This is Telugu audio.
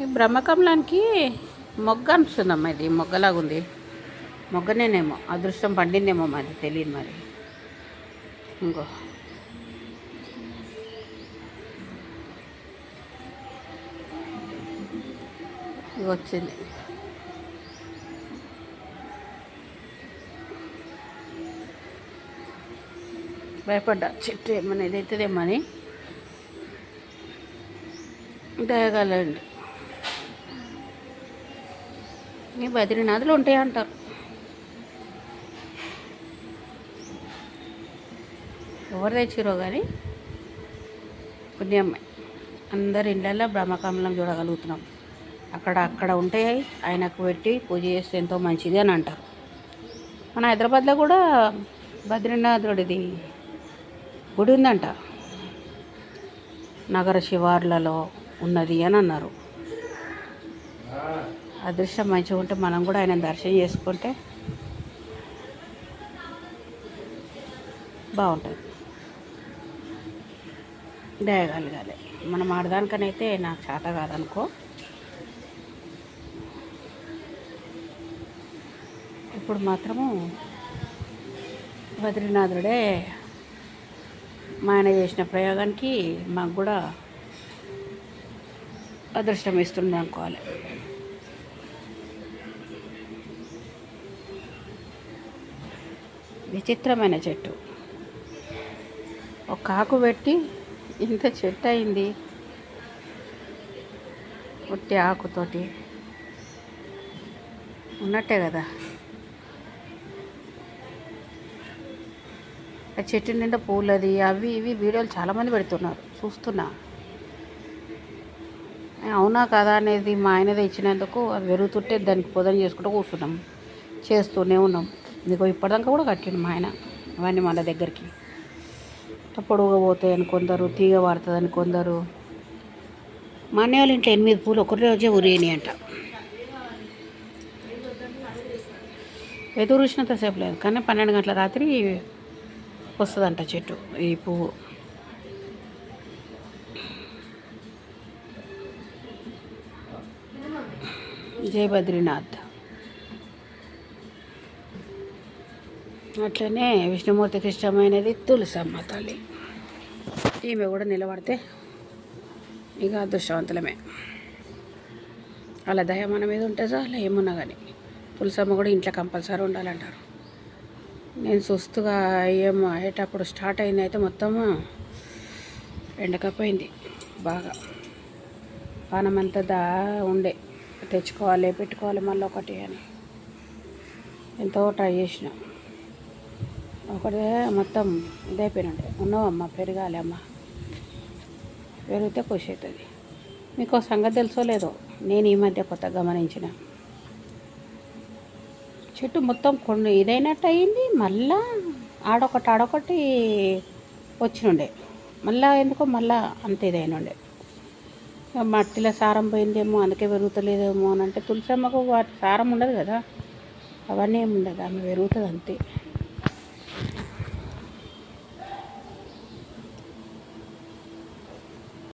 ఈ బ్రహ్మకమలానికి మొగ్గ అనిపిస్తుందమ్మా. ఇది మొగ్గలాగా ఉంది. మొగ్గనేనేమో, అదృష్టం పండిందేమో, మరి తెలియదు. మరి ఇంకో ఇది వచ్చింది. భయపడ్డా చెట్టు ఏమన్నా ఇదవుతుందేమో అని. దయగలండి. ఈ బద్రీనాథులు ఉంటాయి అంటారు. ఎవరు తెచ్చిరో కానీ పుణ్యమ్మాయి అందరి ఇళ్ళల్లో బ్రహ్మకమలం చూడగలుగుతున్నాం. అక్కడ ఉంటాయి. ఆయనకు పెట్టి పూజ చేస్తే ఎంతో మంచిది అని అంటారు. మన హైదరాబాద్లో కూడా బద్రీనాథుడిది గుడి ఉందంట. నగర శివార్లలో ఉన్నది అని అన్నారు. అదృష్టం మంచిగా ఉంటే మనం కూడా ఆయన దర్శనం చేసుకుంటే బాగుంటుంది. దయగలగాలి. మనం ఆడదానికనైతే నాకు చేత కాదనుకో. ఇప్పుడు మాత్రము బద్రీనాథుడే మా ఆయన చేసిన ప్రయోగానికి మాకు కూడా అదృష్టం ఇస్తుంది అనుకోవాలి. విచిత్రమైన చెట్టు. ఒక ఆకు పెట్టి ఇంత చెట్టు అయింది. ఒట్టి ఆకుతోటి ఉన్నట్టే కదా. ఆ చెట్టు నిండా పూలది అవి ఇవి వీడియోలు చాలామంది పెడుతున్నారు, చూస్తున్నా. అవునా కదా అనేది మా ఆయనదే ఇచ్చినందుకు అది పెరుగుతుంటే దానికి పొదం చేసుకుంటూ కూర్చున్నాం, చేస్తూనే ఉన్నాం. నీకు ఇప్పటిదాకా కూడా కట్టిండు మా ఆయన అవన్నీ మన దగ్గరికి. పొడవుగా పోతాయని కొందరు, తీగ పడుతుందని కొందరు. మా అన్నయ్య వాళ్ళ ఇంట్లో 8 పూలు ఒకరి రోజే ఉరేని అంట. ఎదురు చూసినంతసేపు లేదు కానీ 12 గంటల రాత్రి వస్తుందంట చెట్టు ఈ పువ్వు. జై బద్రీనాథ్. అట్లనే విష్ణుమూర్తికి ఇష్టమైనది తులసమ్మ తల్లి. ఈమె కూడా నిలబడితే ఇక అదృష్టవంతులమే. అలా దయ మన మీద ఉంటే చాలు ఏమున్నా కానీ. తులసమ్మ కూడా ఇంట్లో కంపల్సరీ ఉండాలంటారు. నేను సుస్తుగా అయ్యేటప్పుడు స్టార్ట్ అయింది అయితే మొత్తము ఎండకపోయింది బాగా. పానమంతా ఉండే తెచ్చుకోవాలి పెట్టుకోవాలి మళ్ళీ ఒకటి అని ఎంతో ట్రై చేసిన. ఒకటే మొత్తం ఇదైపోయినండే. ఉన్నావమ్మా పెరగాలి అమ్మ, పెరిగితే ఖుషి అవుతుంది. మీకు సంగతి తెలుసో లేదో, నేను ఈ మధ్య కొత్తగా గమనించిన. చెట్టు మొత్తం కొన్ని ఇదైనట్టు అయింది. మళ్ళా ఆడొకటి వచ్చినుండే. మళ్ళా ఎందుకో మళ్ళా అంత ఇదైనండే. మట్టిలో సారం పోయిందేమో అందుకే పెరుగుతలేదేమో అని అంటే తులసమ్మకు వాటి సారం ఉండదు కదా, అవన్నీ ఏమి ఉండదు, ఆమె పెరుగుతుంది అంతే.